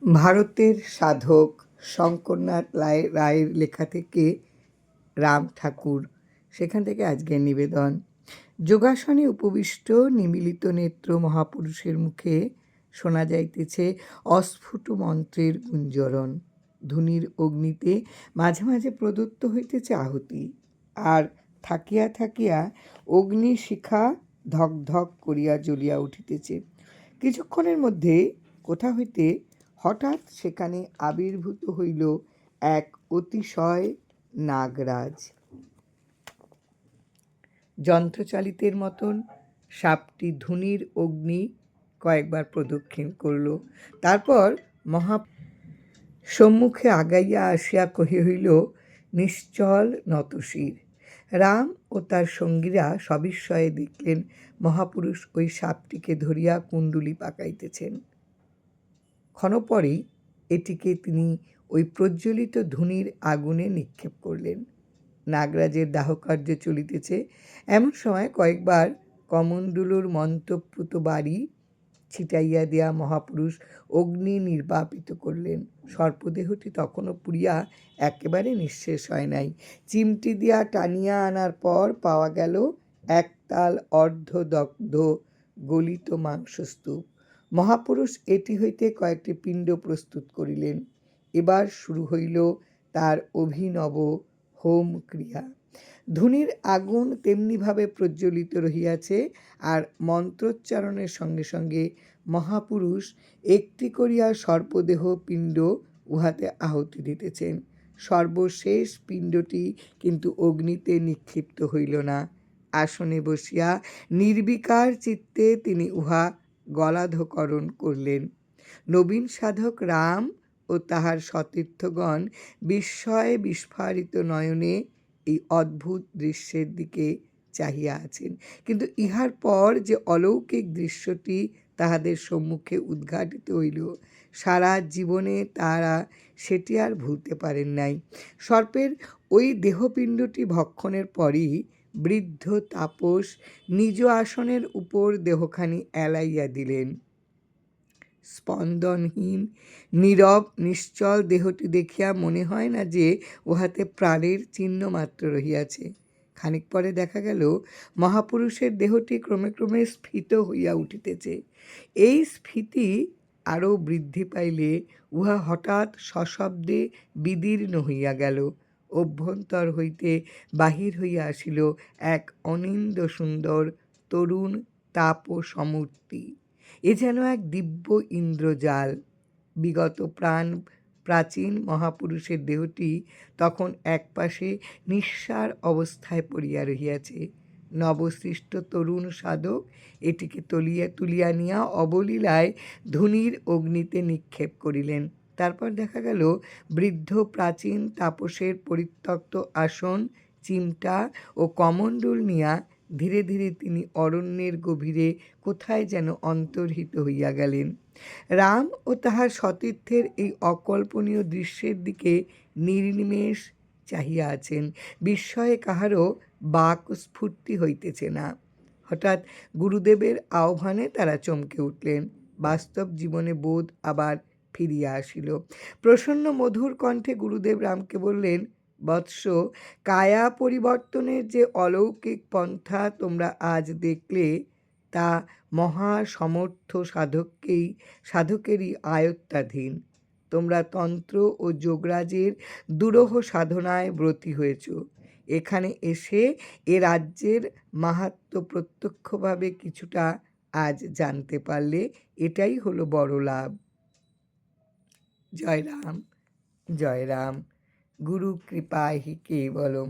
ভারতের সাধক শঙ্করনাথ রায়ের লেখা থেকে রাম ঠাকুর, সেখান থেকে আজকের নিবেদন। যোগাসনে উপবিষ্ট নিমিলিত নেত্র মহাপুরুষের মুখে শোনা যাইতেছে অস্ফুট মন্ত্রের গুঞ্জরণ। ধুনির অগ্নিতে মাঝে মাঝে প্রদত্ত হইতেছে আহুতি, আর থাকিয়া থাকিয়া অগ্নিশিখা ধক ধক করিয়া জ্বলিয়া উঠিতেছে। কিছুক্ষণের মধ্যে কোথা হইতে হঠাৎ সেখানে আবির্ভূত হইল এক অতিশয় নাগরাজ। যন্ত্রচালিতের মতন সাপটি ধুনির অগ্নি কয়েকবার প্রদক্ষিণ করল। তারপর সম্মুখে আগাইয়া আসিয়া হইল নিশ্চল নতশির। রাম ও তার সঙ্গীরা সবিস্ময়ে দেখলেন মহাপুরুষ ওই সাপটিকে ধরিয়া কুণ্ডুলি পাকাইতেছেন। ক্ষণপরেই এটিকে তিনি ওই প্রজ্বলিত ধুনির আগুনে নিক্ষেপ করলেন। নাগরাজের দাহকার্য চলিতেছে, এমন সময় কয়েকবার কমণ্ডলুর মন্ত্রপ্লুত বাড়ি ছিটাইয়া দেয়া মহাপুরুষ অগ্নি নির্বাপিত করলেন। সর্পদেহটি তখনও পুড়িয়া একেবারে নিঃশেষ হয় নাই। চিমটি দিয়া টানিয়া আনার পর পাওয়া গেল একতাল অর্ধদগ্ধ গলিত মাংসস্তূপ। মহাপুরুষ এটি হইতে কয়েকটি পিণ্ড প্রস্তুত করিলেন। এবার শুরু হইল তার অভিনব হোম ক্রিয়া। ধুনির আগুন তেমনিভাবে প্রজ্বলিত রহিয়াছে, আর মন্ত্রোচ্চারণের সঙ্গে সঙ্গে মহাপুরুষ একটি করিয়া সর্পদেহ পিণ্ড উহাতে আহুতি দিতেছেন। সর্বশেষ পিণ্ডটি কিন্তু অগ্নিতে নিক্ষিপ্ত হইল না। আসনে বসিয়া নির্বিকার চিত্তে তিনি উহা গলাধঃকরণ করলেন। নবীন সাধক রাম ও তাহার সতীর্থগণ বিস্ময়ে বিস্ফারিত নয়নে এই অদ্ভুত দৃশ্যের দিকে চাহিয়া আছেন। কিন্তু ইহার পর যে অলৌকিক দৃশ্যটি তাহাদের সম্মুখে উদ্ঘাটিত হইল, সারা জীবনে তারা সেটি আর ভুলতে পারেন নাই। সর্পের ওই দেহপিণ্ডটি ভক্ষণের পরই বৃদ্ধ তাপস নিজ আসনের উপর দেহখানি এলাইয়া দিলেন। স্পন্দনহীন নীরব নিশ্চল দেহটি দেখিয়া মনে হয় না যে উহাতে প্রাণের চিহ্ন মাত্র রহিয়াছে। খানিক পরে দেখা গেল মহাপুরুষের দেহটি ক্রমে ক্রমে স্ফীত হইয়া উঠিতেছে। এই স্ফীতি আরও বৃদ্ধি পাইলে উহা হঠাৎ সশব্দে বিদীর্ণ হইয়া গেল। অভ্যন্তর হইতে বাহির হইয়া আসিল এক অনিন্দ সুন্দর তরুণ তাপসমূর্তি। এ যেন এক দিব্য ইন্দ্রজাল। বিগত প্রাচীন মহাপুরুষের দেহটি তখন একপাশে নিঃসার অবস্থায় পড়িয়া রহিয়াছে। নবসৃষ্ট তরুণ সাধক এটিকে তুলিয়া নিয়া অবলীলায় ধুনির অগ্নিতে নিক্ষেপ করিলেন। তারপর দেখা গেল বৃদ্ধ প্রাচীন তাপসের পরিত্যক্ত আসন, চিমটা ও কমণ্ডল নিয়া ধীরে ধীরে তিনি অরণ্যের গভীরে কোথায় যেন অন্তর্হিত হইয়া গেলেন। রাম ও তাহার সতীর্থের এই অকল্পনীয় দৃশ্যের দিকে নির্নিমেষ চাহিয়া আছেন। বিস্ময়ে কাহারও বাকস্ফূর্তি হইতেছে না। হঠাৎ গুরুদেবের আহ্বানে তারা চমকে উঠলেন। বাস্তব জীবনে বোধ আবার ফিরিয়া আসিল। প্রসন্ন মধুর কণ্ঠে গুরুদেব রামকে বললেন, বৎস, কায়া পরিবর্তনের যে অলৌকিক পন্থা তোমরা আজ দেখলে, তা মহা সমর্থ সাধকেরই আয়ত্তাধীন। তোমরা তন্ত্র ও যোগরাজের দুরূহ সাধনায় ব্রতী হয়েছ। এখানে এসে এ রাজ্যের মাহাত্ম্য প্রত্যক্ষভাবে কিছুটা আজ জানতে পারলে এটাই হলো বড় লাভ। জয় রাম, জয় রাম। গুরু কৃপাহি কেবলম।